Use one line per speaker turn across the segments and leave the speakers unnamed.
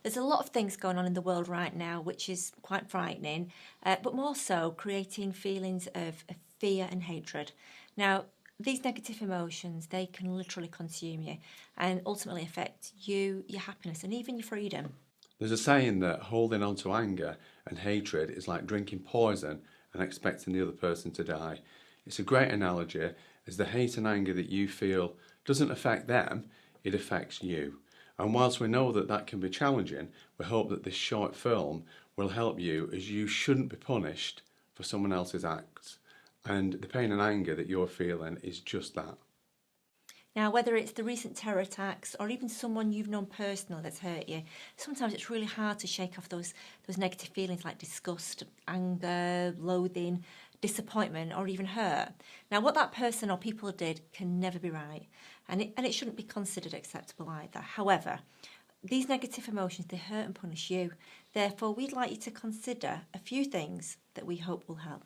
There's a lot of things going on in the world right now, which is quite frightening, but more so creating feelings of fear and hatred. Now, these negative emotions, they can literally consume you and ultimately affect you, your happiness, and even your freedom.
There's a saying that holding on to anger and hatred is like drinking poison and expecting the other person to die. It's a great analogy, as the hate and anger that you feel doesn't affect them, it affects you. And whilst we know that that can be challenging, we hope that this short film will help you, as you shouldn't be punished for someone else's acts. And the pain and anger that you're feeling is just that.
Now, whether it's the recent terror attacks or even someone you've known personally that's hurt you, sometimes it's really hard to shake off those negative feelings like disgust, anger, loathing, disappointment, or even hurt. Now, what that person or people did can never be right, and it shouldn't be considered acceptable either. However, these negative emotions, they hurt and punish you. Therefore, we'd like you to consider a few things that we hope will help.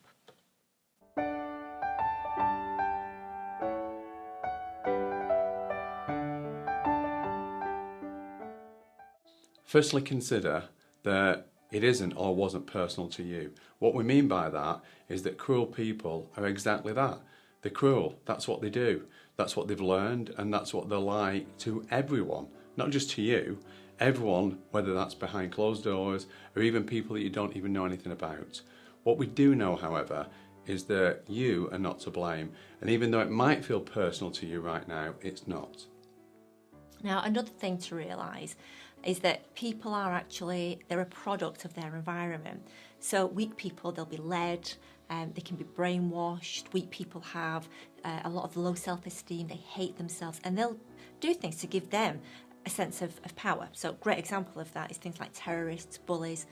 Firstly, consider that it isn't or wasn't personal to you. What we mean by that is that cruel people are exactly that. They're cruel. That's what they do. That's what they've learned, and that's what they're like to everyone, not just to you. Everyone, whether that's behind closed doors or even people that you don't even know anything about. What we do know, however, is that you are not to blame. And even though it might feel personal to you right now, it's not.
Now, another thing to realise is that people are actually, they're a product of their environment. So weak people, they'll be led, they can be brainwashed. Weak people have a lot of low self-esteem, they hate themselves, and they'll do things to give them a sense of power. So a great example of that is things like terrorists, bullies.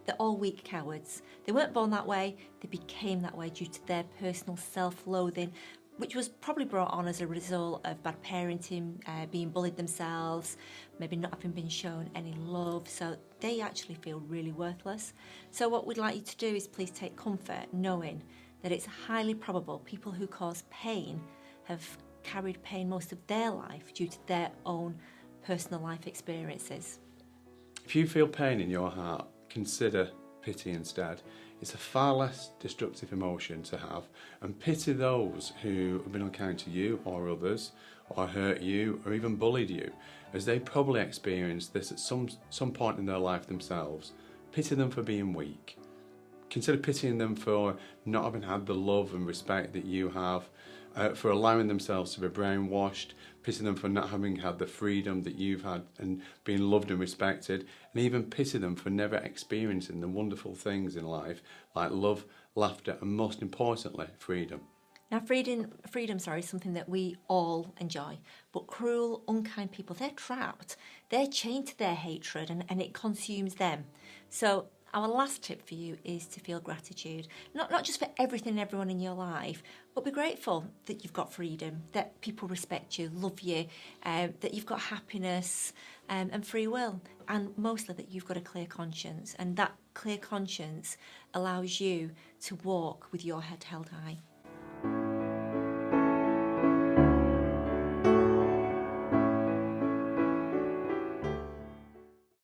They're all weak cowards. They weren't born that way, they became that way due to their personal self-loathing, which was probably brought on as a result of bad parenting, being bullied themselves, maybe not having been shown any love, so they actually feel really worthless. So what we'd like you to do is please take comfort knowing that it's highly probable people who cause pain have carried pain most of their life due to their own personal life experiences.
If you feel pain in your heart, consider pity instead. It's a far less destructive emotion to have, and pity those who have been unkind to you or others, or hurt you, or even bullied you, as they probably experienced this at some point in their life themselves. Pity them for being weak. Consider pitying them for not having had the love and respect that you have, for allowing themselves to be brainwashed, pity them for not having had the freedom that you've had and being loved and respected, and even pity them for never experiencing the wonderful things in life like love, laughter, and most importantly, freedom.
Now, freedom, is something that we all enjoy, but cruel, unkind people, they're trapped. They're chained to their hatred and it consumes them. So our last tip for you is to feel gratitude, not just for everything and everyone in your life, but be grateful that you've got freedom, that people respect you, love you, that you've got happiness and free will, and mostly that you've got a clear conscience, and that clear conscience allows you to walk with your head held high.